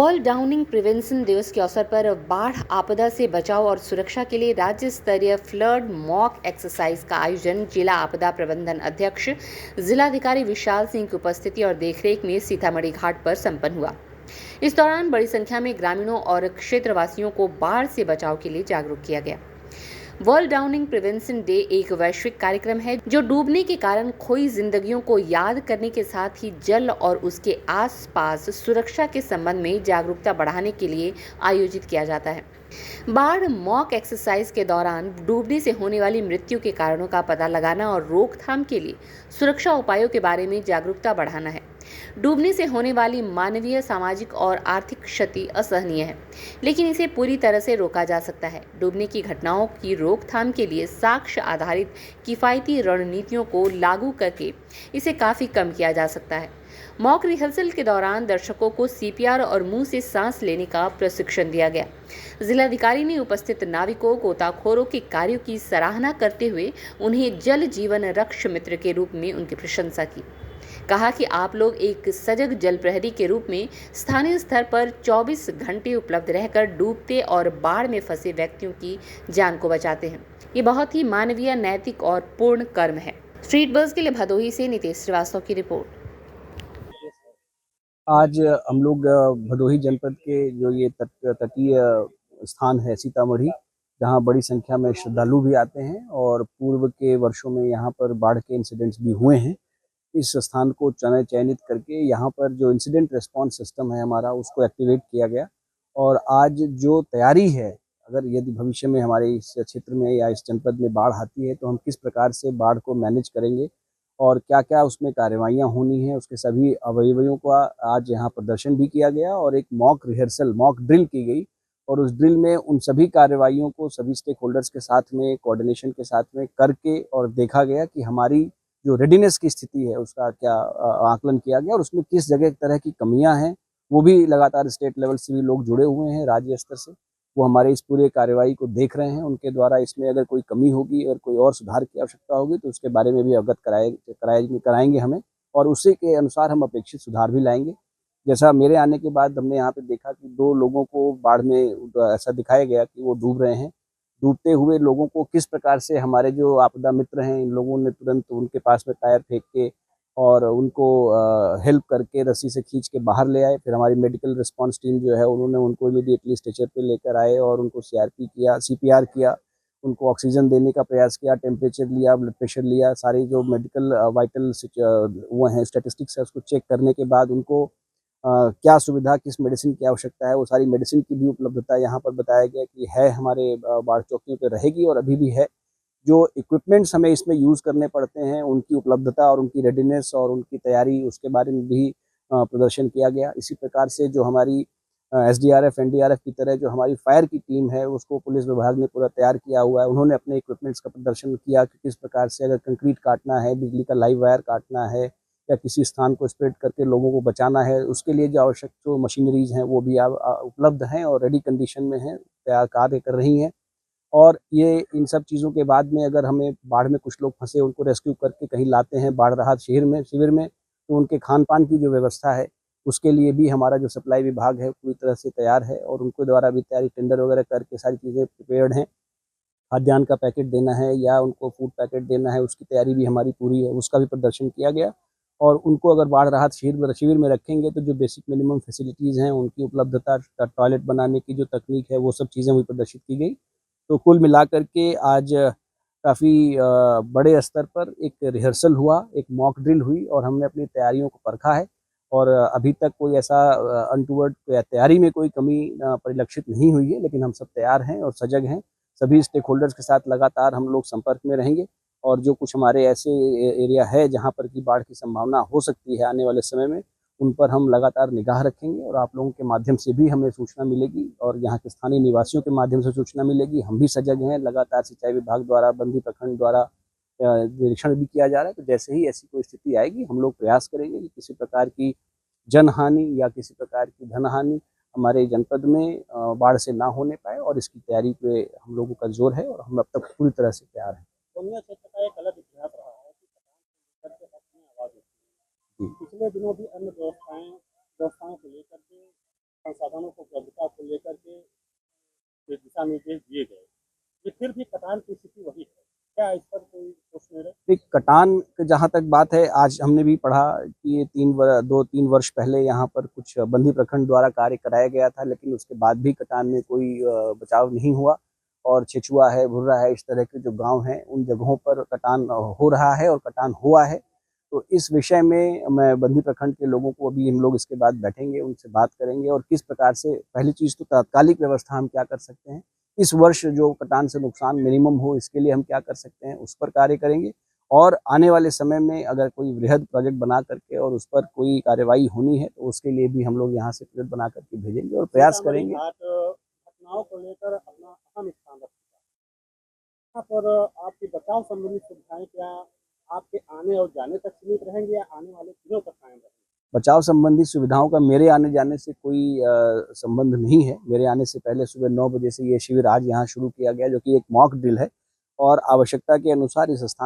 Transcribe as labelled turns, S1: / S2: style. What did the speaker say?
S1: World drowning prevention दिवस के अवसर पर बाढ़ आपदा से बचाव और सुरक्षा के लिए राज्य स्तरीय फ्लड मॉक एक्सरसाइज का आयोजन जिला आपदा प्रबंधन अध्यक्ष जिलाधिकारी विशाल सिंह की उपस्थिति और देखरेख में सीतामढ़ी घाट पर संपन्न हुआ। इस दौरान बड़ी संख्या में ग्रामीणों और क्षेत्रवासियों को बाढ़ से बचाव के लिए जागरूक किया गया। वर्ल्ड ड्राउनिंग प्रिवेंशन डे एक वैश्विक कार्यक्रम है जो डूबने के कारण खोई जिंदगियों को याद करने के साथ ही जल और उसके आसपास सुरक्षा के संबंध में जागरूकता बढ़ाने के लिए आयोजित किया जाता है। बाढ़ मॉक एक्सरसाइज के दौरान डूबने से होने वाली मृत्यु के कारणों का पता लगाना और रोकथाम के लिए सुरक्षा उपायों के बारे में जागरूकता बढ़ाना है। डूबने से होने वाली मानवीय, सामाजिक और आर्थिक क्षति असहनीय है, लेकिन इसे पूरी तरह से रोका जा सकता है। डूबने की घटनाओं की रोकथाम के लिए साक्ष्य आधारित किफायती रणनीतियों को लागू करके इसे काफी कम किया जा सकता है। मॉक रिहर्सल के दौरान दर्शकों को सीपीआर और मुंह से सांस लेने का प्रशिक्षण दिया गया। जिलाधिकारी ने उपस्थित नाविकों, गोताखोरों के कार्यों की सराहना करते हुए उन्हें जल जीवन रक्ष मित्र के रूप में उनकी प्रशंसा की। कहा कि आप लोग एक सजग जल प्रहरी के रूप में स्थानीय स्तर पर 24 घंटे उपलब्ध रहकर डूबते और बाढ़ में फंसे व्यक्तियों की जान को बचाते हैं। ये बहुत ही मानवीय, नैतिक और पूर्ण कर्म है। स्ट्रीट बज़ के लिए भदोही से नितेश श्रीवास्तव की रिपोर्ट।
S2: आज हम लोग भदोही जनपद के जो ये तटीय स्थान है सीतामढ़ी, जहाँ बड़ी संख्या में श्रद्धालु भी आते हैं और पूर्व के वर्षों में यहाँ पर बाढ़ के इंसिडेंट्स भी हुए हैं। इस स्थान को चयनित करके यहाँ पर जो इंसिडेंट रिस्पांस सिस्टम है हमारा, उसको एक्टिवेट किया गया। और आज जो तैयारी है, अगर यदि भविष्य में हमारे इस क्षेत्र में या इस जनपद में बाढ़ आती है तो हम किस प्रकार से बाढ़ को मैनेज करेंगे और क्या क्या उसमें कार्रवाइयाँ होनी है, उसके सभी अवयवों का आज यहाँ प्रदर्शन भी किया गया और एक मॉक रिहर्सल, मॉक ड्रिल की गई। और उस ड्रिल में उन सभी कार्रवाइयों को सभी स्टेक होल्डर्स के साथ में, कोऑर्डिनेशन के साथ में करके और देखा गया कि हमारी जो रेडीनेस की स्थिति है उसका क्या आकलन किया गया और उसमें किस जगह तरह की कमियां हैं। वो भी लगातार स्टेट लेवल से भी लोग जुड़े हुए हैं, राज्य स्तर से वो हमारे इस पूरे कार्रवाई को देख रहे हैं। उनके द्वारा इसमें अगर कोई कमी होगी और कोई और सुधार की आवश्यकता होगी तो उसके बारे में भी अवगत कराएंगे हमें, और उसी के अनुसार हम अपेक्षित सुधार भी लाएंगे। जैसा मेरे आने के बाद हमने यहाँ पे देखा कि 2 लोगों को बाढ़ में ऐसा दिखाया गया कि वो डूब रहे हैं। डूबते हुए लोगों को किस प्रकार से हमारे जो आपदा मित्र हैं, इन लोगों ने तुरंत उनके पास में टायर फेंक के और उनको हेल्प करके रस्सी से खींच के बाहर ले आए। फिर हमारी मेडिकल रिस्पांस टीम जो है उन्होंने उनको इमीडिएटली स्ट्रेचर पे लेकर आए और उनको सीपीआर किया, उनको ऑक्सीजन देने का प्रयास किया, टेम्परेचर लिया, ब्लड प्रेशर लिया, सारी जो मेडिकल वाइटल वो हैं स्टैटिस्टिक्स है उसको चेक करने के बाद उनको क्या सुविधा, किस मेडिसिन की आवश्यकता है, वो सारी मेडिसिन की भी उपलब्धता यहाँ पर बताया गया कि है, हमारे बाढ़ चौकियों पे रहेगी और अभी भी है। जो इक्विपमेंट्स हमें इसमें यूज़ करने पड़ते हैं, उनकी उपलब्धता और उनकी रेडीनेस और उनकी तैयारी, उसके बारे में भी प्रदर्शन किया गया। इसी प्रकार से जो हमारी एसडीआरएफ, एनडीआरएफ की तरह जो हमारी फायर की टीम है, उसको पुलिस विभाग ने पूरा तैयार किया हुआ है। उन्होंने अपने इक्विपमेंट्स का प्रदर्शन किया कि किस प्रकार से अगर कंक्रीट काटना है, बिजली का लाइव वायर काटना है या किसी स्थान को स्प्रेड करके लोगों को बचाना है, उसके लिए जो आवश्यक जो मशीनरीज हैं वो भी उपलब्ध हैं और रेडी कंडीशन में हैं, तैयार कार्य कर रही हैं। और ये इन सब चीज़ों के बाद में अगर हमें बाढ़ में कुछ लोग फंसे, उनको रेस्क्यू करके कहीं लाते हैं बाढ़ राहत शिविर में, तो उनके खान-पान की जो व्यवस्था है, उसके लिए भी हमारा जो सप्लाई विभाग है पूरी तरह से तैयार है और उनके द्वारा भी तैयारी, टेंडर वगैरह करके सारी चीज़ें प्रिपेयर्ड हैं। खाद्यान्न का पैकेट देना है या उनको फूड पैकेट देना है, उसकी तैयारी भी हमारी पूरी है, उसका भी प्रदर्शन किया गया। और उनको अगर बाढ़ राहत शिविर में रखेंगे तो जो बेसिक मिनिमम फैसिलिटीज़ हैं, उनकी उपलब्धता, टॉयलेट बनाने की जो तकनीक है, वो सब चीज़ें भी प्रदर्शित की गई। तो कुल मिलाकर के आज काफ़ी बड़े स्तर पर एक रिहर्सल हुआ, एक मॉक ड्रिल हुई और हमने अपनी तैयारियों को परखा है। और अभी तक कोई ऐसा अनटूवर्ड या तैयारी में कोई कमी परिलक्षित नहीं हुई है, लेकिन हम सब तैयार हैं और सजग हैं। सभी स्टेक होल्डर्स के साथ लगातार हम लोग संपर्क में रहेंगे और जो कुछ हमारे ऐसे एरिया है जहाँ पर कि बाढ़ की संभावना हो सकती है आने वाले समय में, उन पर हम लगातार निगाह रखेंगे और आप लोगों के माध्यम से भी हमें सूचना मिलेगी और यहाँ के स्थानीय निवासियों के माध्यम से सूचना मिलेगी। हम भी सजग हैं, लगातार सिंचाई विभाग द्वारा, बंदी प्रखंड द्वारा निरीक्षण भी किया जा रहा है। तो जैसे ही ऐसी कोई स्थिति आएगी, हम लोग प्रयास करेंगे कि किसी प्रकार की जनहानि या किसी प्रकार की धनहानि हमारे जनपद में बाढ़ से ना होने पाए, और इसकी तैयारी पे हम लोगों का जोर है और हम अब तक पूरी तरह से तैयार हैं।
S3: क्षेत्र का एक अलग इतिहास रहा है कि किसान के हक में आवाज उठी। पिछले दिनों भी अन्य व्यवस्थाओं को लेकर के संसाधनों को उपलब्धता को लेकर के जो दिशा निर्देश दिए गए, ये फिर भी कटान की स्थिति वही है। क्या इस पर कोई ठोस निर्णय?
S2: एक कटान की जहाँ तक बात है, आज हमने भी पढ़ा कि ये 2-3 वर्ष पहले यहाँ पर कुछ बंदी प्रखंड द्वारा कार्य कराया गया था, लेकिन उसके बाद भी कटान में कोई बचाव नहीं हुआ और छेछुआ है, भुर्रा है, इस तरह के जो गांव हैं उन जगहों पर कटान हो रहा है और कटान हुआ है। तो इस विषय में मैं बंदी प्रखंड के लोगों को, अभी हम लोग इसके बाद बैठेंगे, उनसे बात करेंगे और किस प्रकार से, पहली चीज़ तो तात्कालिक व्यवस्था हम क्या कर सकते हैं, इस वर्ष जो कटान से नुकसान मिनिमम हो इसके लिए हम क्या कर सकते हैं, उस पर कार्य करेंगे। और आने वाले समय में अगर कोई वृहद प्रोजेक्ट बना करके और उस पर कोई कार्रवाई होनी है तो उसके लिए भी हम लोग यहाँ से प्रोजेक्ट बना करके भेजेंगे और प्रयास करेंगे।
S3: घाट घटनाओं को लेकर अपना अहम स्थान रखता है। यहाँ पर आपकी बचाव संबंधी सुविधाएं क्या आपके आने और जाने तक सीमित रहेंगी या आने वाले दिनों तक कायम रहेंगी?
S2: बचाव संबंधी सुविधाओं का मेरे आने जाने से कोई संबंध नहीं है। मेरे आने से पहले सुबह 9 बजे से ये शिविर आज यहाँ शुरू किया गया, जो कि एक मॉक ड्रिल है और आवश्यकता के अनुसार इस स्थान